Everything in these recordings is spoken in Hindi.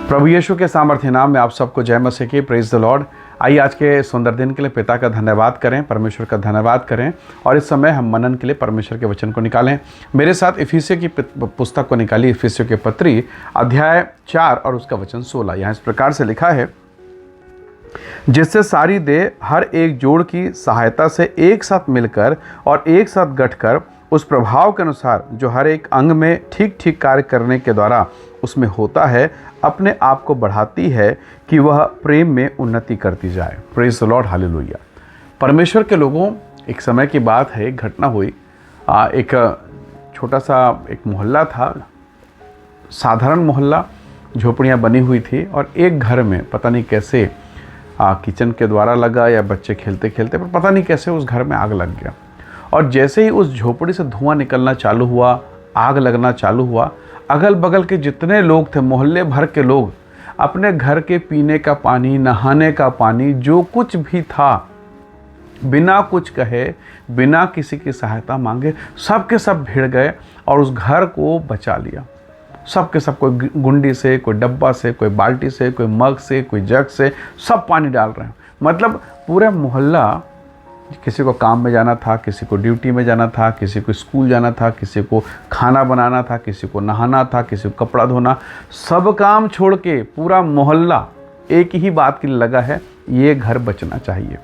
प्रभु यीशु के सामर्थ्य नाम में आप सबको जय मसीह की। Praise the Lord. आइए आज के सुंदर दिन के लिए पिता का धन्यवाद करें, परमेश्वर का धन्यवाद करें और इस समय हम मनन के लिए परमेश्वर के वचन को निकालें। मेरे साथ इफिसियों की पुस्तक को निकाली, इफिसियों के पत्री अध्याय 4 और उसका वचन 16। यहाँ इस प्रकार से लिखा है, जिससे सारी देह हर एक जोड़ की सहायता से एक साथ मिलकर और एक साथ गठकर उस प्रभाव के अनुसार जो हर एक अंग में ठीक ठीक कार्य करने के द्वारा उसमें होता है, अपने आप को बढ़ाती है कि वह प्रेम में उन्नति करती जाए। Praise the Lord, hallelujah. परमेश्वर के लोगों, एक समय की बात है, एक घटना हुई। एक छोटा सा एक मोहल्ला था, साधारण मोहल्ला, झोपड़ियाँ बनी हुई थी और एक घर में पता नहीं कैसे किचन के द्वारा लगा या बच्चे खेलते खेलते, पर पता नहीं कैसे उस घर में आग लग गया। और जैसे ही उस झोपड़ी से धुआं निकलना चालू हुआ, आग लगना चालू हुआ, अगल बगल के जितने लोग थे, मोहल्ले भर के लोग, अपने घर के पीने का पानी, नहाने का पानी, जो कुछ भी था, बिना कुछ कहे, बिना किसी की सहायता मांगे, सब के सब भिड़ गए और उस घर को बचा लिया। सब के सब, कोई गुंडी से, कोई डब्बा से, कोई बाल्टी से, कोई मग से, कोई जग से, सब पानी डाल रहे हैं। मतलब पूरा मोहल्ला, किसी को काम में जाना था, किसी को ड्यूटी में जाना था, किसी को स्कूल जाना था, किसी को खाना बनाना था, किसी को नहाना था, किसी को कपड़ा धोना, सब काम छोड़ के पूरा मोहल्ला एक ही बात के लिए लगा है, ये घर बचना चाहिए,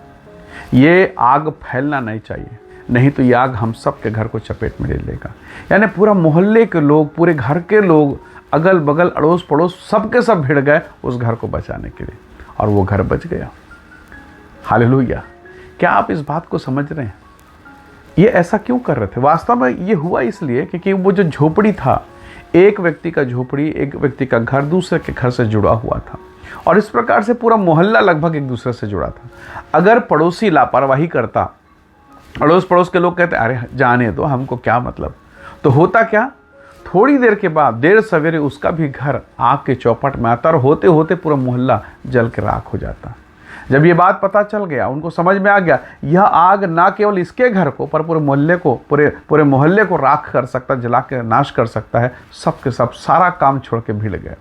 ये आग फैलना नहीं चाहिए, नहीं तो ये आग हम सब के घर को चपेट में ले लेगा। यानी पूरा मोहल्ले के लोग, पूरे घर के लोग, अगल बगल अड़ोस पड़ोस, सब के सब भिड़ गए उस घर को बचाने के लिए और वो घर बच गया। हालेलुया। क्या आप इस बात को समझ रहे हैं? ये ऐसा क्यों कर रहे थे? वास्तव में ये हुआ इसलिए क्योंकि वो जो झोपड़ी था, एक व्यक्ति का झोपड़ी, एक व्यक्ति का घर दूसरे के घर से जुड़ा हुआ था और इस प्रकार से पूरा मोहल्ला लगभग एक दूसरे से जुड़ा था। अगर पड़ोसी लापरवाही करता, अड़ोस पड़ोस के लोग कहते अरे जाने दो, हमको क्या मतलब, तो होता क्या, थोड़ी देर के बाद देर सवेरे उसका भी घर आग के चौपट में आता और होते होते पूरा मोहल्ला जल के राख हो जाता। जब ये बात पता चल गया, उनको समझ में आ गया, यह आग ना केवल इसके घर को पर पूरे मोहल्ले को, पूरे मोहल्ले को राख कर सकता, जला के नाश कर सकता है। सब के सब सारा काम छोड़ के भिड़ गए।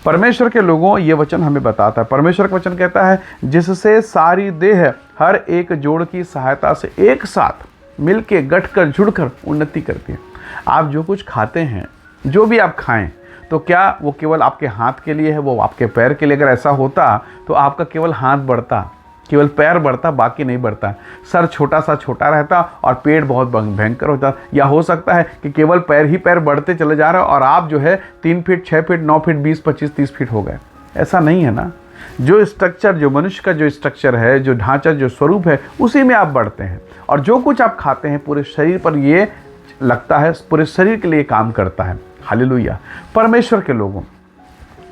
परमेश्वर के लोगों, ये वचन हमें बताता है, परमेश्वर का वचन कहता है, जिससे सारी देह हर एक जोड़ की सहायता से एक साथ मिलके गठकर जुड़कर उन्नति करती है। आप जो कुछ खाते हैं, जो भी आप खाएं, तो क्या वो केवल आपके हाथ के लिए है, वो आपके पैर के लिए? अगर ऐसा होता तो आपका केवल हाथ बढ़ता, केवल पैर बढ़ता, बाकी नहीं बढ़ता। सर छोटा सा छोटा रहता और पेट बहुत भयंकर होता। या हो सकता है कि केवल पैर ही पैर बढ़ते चले जा रहे हो और आप जो है 3 फीट, 6 फीट, 9 फीट, 20, 25, 30 फीट हो गए। ऐसा नहीं है ना। जो स्ट्रक्चर, जो मनुष्य का जो स्ट्रक्चर है, जो ढांचा, जो स्वरूप है, उसी में आप बढ़ते हैं और जो कुछ आप खाते हैं पूरे शरीर पर ये लगता है, पूरे शरीर के लिए काम करता है। हालेलुया। परमेश्वर के लोगों,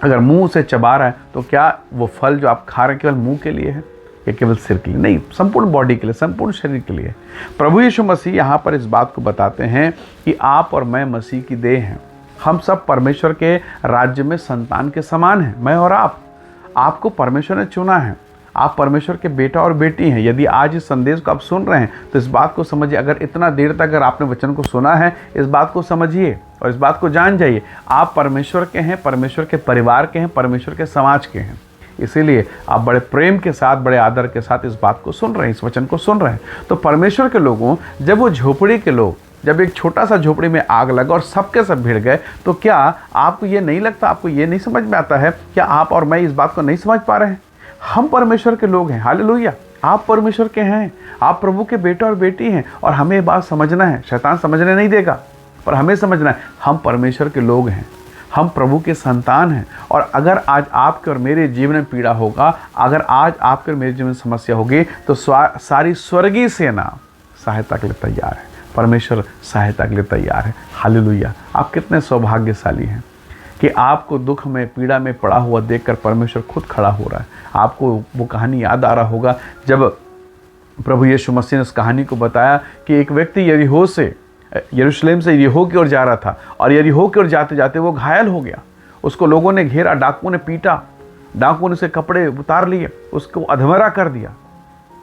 अगर मुंह से चबा रहा है तो क्या वो फल जो आप खा रहे हैं केवल मुंह के लिए है या केवल सिर के लिए? नहीं, संपूर्ण बॉडी के लिए, संपूर्ण शरीर के लिए। प्रभु यीशु मसीह यहाँ पर इस बात को बताते हैं कि आप और मैं मसीह की देह हैं। हम सब परमेश्वर के राज्य में संतान के समान हैं। मैं और आपको परमेश्वर ने चुना है। आप परमेश्वर के बेटा और बेटी हैं। यदि आज इस संदेश को आप सुन रहे हैं तो इस बात को समझिए। अगर इतना देर तक अगर आपने वचन को सुना है, इस बात को समझिए और इस बात को जान जाइए, आप परमेश्वर के हैं, परमेश्वर के परिवार के हैं, परमेश्वर के समाज के हैं। इसीलिए आप बड़े प्रेम के साथ, बड़े आदर के साथ इस बात को सुन रहे हैं, इस वचन को सुन रहे हैं। तो परमेश्वर के लोगों, जब वो झोपड़ी के लोग, जब एक छोटा सा झोपड़ी में आग लगा और सबके सब भिड़ गए, तो क्या आपको ये नहीं लगता, आपको ये नहीं समझ में आता है, क्या आप और मैं इस बात को नहीं समझ पा रहे हैं? हम परमेश्वर के लोग हैं। हालेलुया। आप परमेश्वर के हैं, आप प्रभु के बेटा और बेटी हैं और हमें ये बात समझना है। शैतान समझने नहीं देगा, पर हमें समझना है, हम परमेश्वर के लोग हैं, हम प्रभु के संतान हैं। और अगर आज आपके और मेरे जीवन में पीड़ा होगा, अगर आज आपके और मेरे जीवन में समस्या होगी, तो सारी स्वर्गीय सेना सहायता के लिए तैयार है। परमेश्वर सहायता के लिए तैयार है। हालेलुया। आप कितने सौभाग्यशाली हैं कि आपको दुख में, पीड़ा में पड़ा हुआ देखकर परमेश्वर खुद खड़ा हो रहा है। आपको वो कहानी याद आ रहा होगा जब प्रभु यीशु मसीह ने उस कहानी को बताया कि एक व्यक्ति यरूशलेम से यरीहो की ओर जा रहा था और यरीहो की ओर जाते जाते वो घायल हो गया। उसको लोगों ने घेरा, डाकुओं ने पीटा, डाकुओं ने उसके कपड़े उतार लिए, उसको अधमरा कर दिया।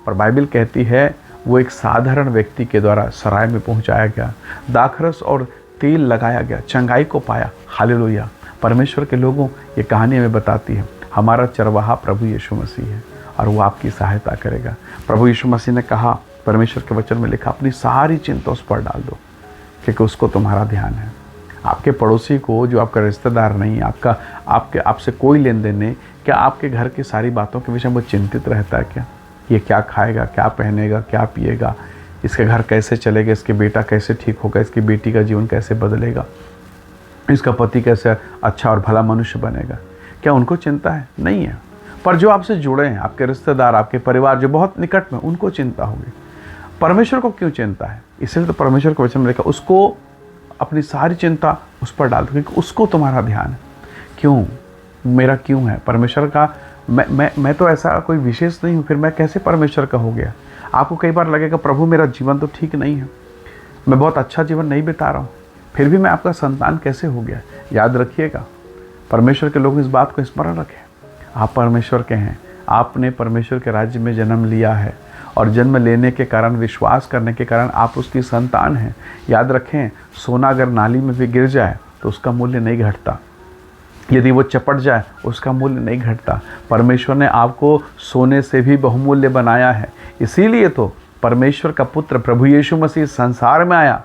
पर बाइबल कहती है वो एक साधारण व्यक्ति के द्वारा सराय में पहुंचाया गया, दाखरस और तेल लगाया गया, चंगाई को पाया। हालेलुया। परमेश्वर के लोगों, ये कहानी हमें बताती है हमारा चरवाहा प्रभु यीशु मसीह है और वो आपकी सहायता करेगा। प्रभु यीशु मसीह ने कहा, परमेश्वर के वचन में लिखा, अपनी सारी चिंता उस पर डाल दो क्योंकि उसको तुम्हारा ध्यान है। आपके पड़ोसी को, जो आपका रिश्तेदार नहीं, आपसे कोई लेन देन नहीं, क्या आपके घर की सारी बातों के विषय में वो चिंतित रहता है क्या? ये क्या खाएगा, क्या पहनेगा, क्या पिएगा, इसके घर कैसे चलेगा, इसके बेटा कैसे ठीक होगा, इसकी बेटी का जीवन कैसे बदलेगा, इसका पति कैसे अच्छा और भला मनुष्य बनेगा? क्या उनको चिंता है? नहीं है। पर जो आपसे जुड़े हैं, आपके रिश्तेदार, आपके परिवार जो बहुत निकट में, उनको चिंता होगी। परमेश्वर को क्यों चिंता है? इसलिए तो परमेश्वर के वचन में लिखा, उसको अपनी सारी चिंता उस पर डाल दो क्योंकि उसको तुम्हारा ध्यान है। क्यों? मेरा क्यों है? परमेश्वर का मैं तो ऐसा कोई विशेष नहीं हूँ, फिर मैं कैसे परमेश्वर का हो गया? आपको कई बार लगेगा, प्रभु मेरा जीवन तो ठीक नहीं है, मैं बहुत अच्छा जीवन नहीं बिता रहा हूँ, फिर भी मैं आपका संतान कैसे हो गया? याद रखिएगा, परमेश्वर के लोग इस बात को स्मरण रखें, आप परमेश्वर के हैं। आपने परमेश्वर के राज्य में जन्म लिया है और जन्म लेने के कारण, विश्वास करने के कारण आप उसकी संतान हैं। याद रखें, सोना अगर नाली में भी गिर जाए तो उसका मूल्य नहीं घटता, यदि वो चपट जाए उसका मूल्य नहीं घटता। परमेश्वर ने आपको सोने से भी बहुमूल्य बनाया है। इसीलिए तो परमेश्वर का पुत्र प्रभु यीशु मसीह संसार में आया,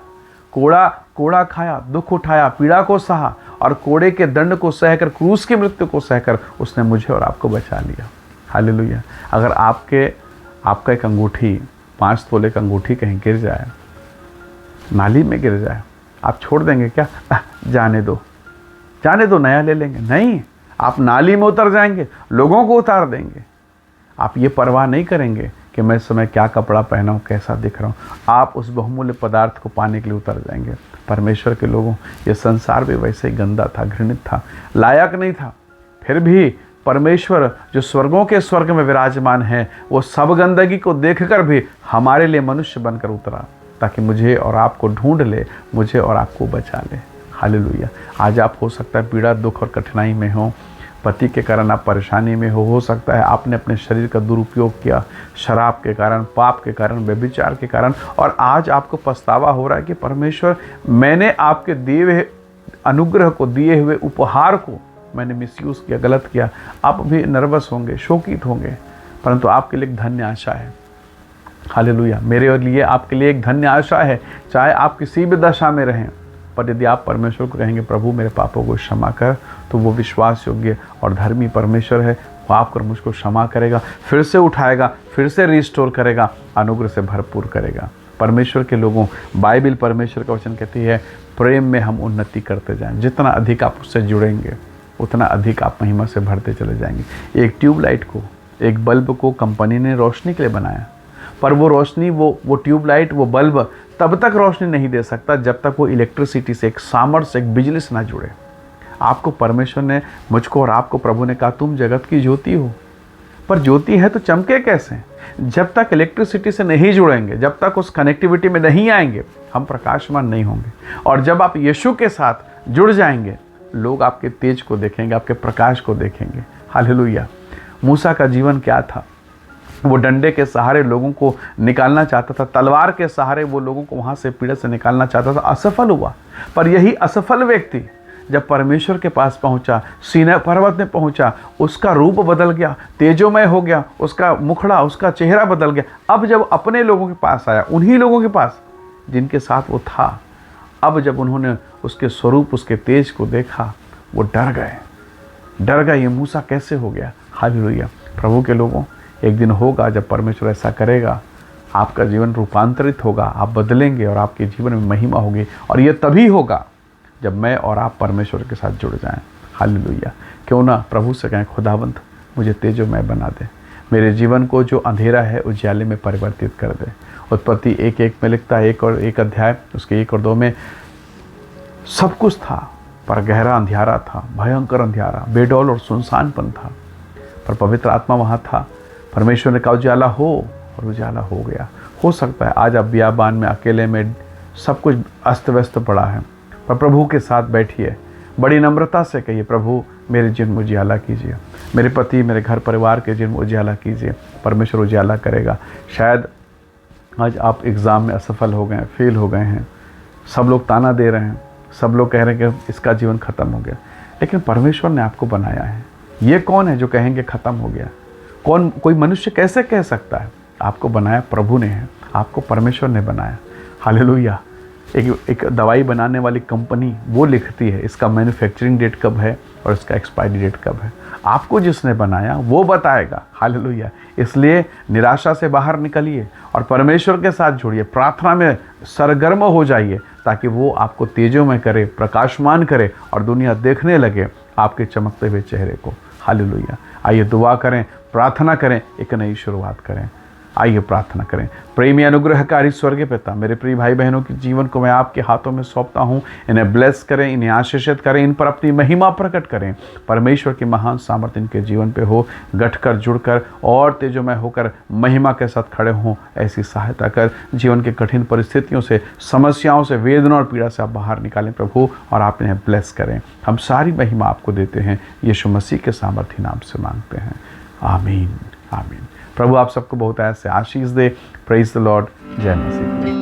कोड़ा खाया, दुख उठाया, पीड़ा को सहा और कोड़े के दंड को सहकर, क्रूस की मृत्यु को सहकर उसने मुझे और आपको बचा लिया। हालेलुया। अगर आपका एक अंगूठी, 5 तोले का अंगूठी कहीं गिर जाए, नाली में गिर जाए, आप छोड़ देंगे क्या? जाने दो, नया ले लेंगे? नहीं, आप नाली में उतर जाएंगे, लोगों को उतार देंगे। आप ये परवाह नहीं करेंगे कि मैं इस समय क्या कपड़ा पहना हूँ, कैसा दिख रहा हूँ। आप उस बहुमूल्य पदार्थ को पाने के लिए उतर जाएंगे। परमेश्वर के लोगों, ये संसार भी वैसे ही गंदा था, घृणित था, लायक नहीं था, फिर भी परमेश्वर जो स्वर्गों के स्वर्ग में विराजमान है, वो सब गंदगी को देखकर भी हमारे लिए मनुष्य बनकर उतरा ताकि मुझे और आपको ढूंढ ले, मुझे और आपको बचा ले। हालेलुया। आज आप हो सकता है पीड़ा, दुख और कठिनाई में हो, पति के कारण आप परेशानी में हो सकता है आपने अपने शरीर का दुरुपयोग किया, शराब के कारण, पाप के कारण, व्यभिचार के कारण, और आज आपको पछतावा हो रहा है कि परमेश्वर, मैंने आपके दिए हुए अनुग्रह को, दिए हुए उपहार को मैंने मिसयूज़ किया, गलत किया। आप भी नर्वस होंगे, शोकित होंगे, परंतु आपके लिए एक धन्य आशा है। हालेलुया। मेरे लिए, आपके लिए एक धन्य आशा है। चाहे आप किसी भी दशा में रहें, पर यदि आप परमेश्वर को कहेंगे, प्रभु मेरे पापों को क्षमा कर, तो वो विश्वास योग्य और धर्मी परमेश्वर है। वो आपको मुझको क्षमा करेगा, फिर से उठाएगा, फिर से रिस्टोर करेगा, अनुग्रह से भरपूर करेगा। परमेश्वर के लोगों, बाइबल, परमेश्वर का वचन कहती है, प्रेम में हम उन्नति करते जाएं। जितना अधिक आप उससे जुड़ेंगे, उतना अधिक आप महिमा से भरते चले जाएंगे। एक ट्यूबलाइट को, एक बल्ब को कंपनी ने रोशनी के लिए बनाया, पर वो रोशनी, वो ट्यूबलाइट, वो बल्ब तब तक रोशनी नहीं दे सकता जब तक वो इलेक्ट्रिसिटी से, एक सामर्थ्य से, एक बिजली से ना जुड़े। आपको परमेश्वर ने, मुझको और आपको प्रभु ने कहा, तुम जगत की ज्योति हो। पर ज्योति है तो चमके कैसे? जब तक इलेक्ट्रिसिटी से नहीं जुड़ेंगे, जब तक उस कनेक्टिविटी में नहीं आएंगे, हम प्रकाशमान नहीं होंगे। और जब आप यीशु के साथ जुड़ जाएंगे, लोग आपके तेज को देखेंगे, आपके प्रकाश को देखेंगे। हालेलुया। मूसा का जीवन क्या था? वो डंडे के सहारे लोगों को निकालना चाहता था, तलवार के सहारे वो लोगों को वहाँ से पीड़ा से निकालना चाहता था, असफल हुआ। पर यही असफल व्यक्ति जब परमेश्वर के पास पहुँचा, सीनै पर्वत में पहुँचा, उसका रूप बदल गया, तेजोमय हो गया, उसका मुखड़ा, उसका चेहरा बदल गया। अब जब अपने लोगों के पास आया, उन्हीं लोगों के पास जिनके साथ वो था, अब जब उन्होंने उसके स्वरूप, उसके तेज को देखा, वो डर गए, ये मूसा कैसे हो गया? हालेलुया। प्रभु के लोगों, एक दिन होगा जब परमेश्वर ऐसा करेगा, आपका जीवन रूपांतरित होगा, आप बदलेंगे और आपके जीवन में महिमा होगी। और ये तभी होगा जब मैं और आप परमेश्वर के साथ जुड़ जाएं। हालेलुया। क्यों ना प्रभु से कहें, खुदावंत मुझे तेजोमय बना दे, मेरे जीवन को जो अंधेरा है उजाले में परिवर्तित कर दे। उत्पत्ति 1:1 में लिखता है, 1 अध्याय उसके 1 और 2 में, सब कुछ था पर गहरा अंधियारा था, भयंकर अंधियारा, बेडौल और सुनसानपन था, पर पवित्र आत्मा वहाँ था। परमेश्वर ने कहा उजाला हो, और उजाला हो गया। हो सकता है आज आप बियाबान में अकेले में, सब कुछ अस्त व्यस्त पड़ा है, पर प्रभु के साथ बैठिए, बड़ी नम्रता से कहिए, प्रभु मेरे जीवन में उजाला कीजिए, मेरे पति, मेरे घर परिवार के जीवन में उजाला कीजिए। परमेश्वर उजाला करेगा। शायद आज आप एग्ज़ाम में असफल हो गए हैं, फेल हो गए हैं, सब लोग ताना दे रहे हैं, सब लोग कह रहे हैं कि इसका जीवन ख़त्म हो गया, लेकिन परमेश्वर ने आपको बनाया है। ये कौन है जो कहेंगे ख़त्म हो गया? कोई मनुष्य कैसे कह सकता है? आपको बनाया प्रभु ने है, आपको परमेश्वर ने बनाया। हालेलुया। एक दवाई बनाने वाली कंपनी वो लिखती है इसका मैन्युफैक्चरिंग डेट कब है और इसका एक्सपायरी डेट कब है। आपको जिसने बनाया वो बताएगा। हालेलुया। इसलिए निराशा से बाहर निकलिए और परमेश्वर के साथ जुड़िए, प्रार्थना में सरगर्म हो जाइए, ताकि वो आपको तेजोमय करे, प्रकाशमान करे और दुनिया देखने लगे आपके चमकते हुए चेहरे को। हालेलुया। आइए दुआ करें, प्रार्थना करें, एक नई शुरुआत करें। आइए प्रार्थना करें। प्रेमी अनुग्रहकारी स्वर्गीय पिता, मेरे प्रिय भाई बहनों के जीवन को मैं आपके हाथों में सौंपता हूँ। इन्हें ब्लेस करें, इन्हें आशीषित करें, इन पर अपनी महिमा प्रकट करें। परमेश्वर की महान सामर्थ्य इनके जीवन पे हो, गठकर जुड़कर और तेजोमय होकर महिमा के साथ खड़े हों, ऐसी सहायता कर। जीवन के कठिन परिस्थितियों से, समस्याओं से, वेदना और पीड़ा से आप बाहर निकालें प्रभु, और आप इन्हें ब्लेस करें। हम सारी महिमा आपको देते हैं, यीशु मसीह के सामर्थ्य नाम से मांगते हैं। आमीन, आमीन। प्रभु आप सबको बहुत ऐसे आशीष दे। Praise the lord. जय मसीह।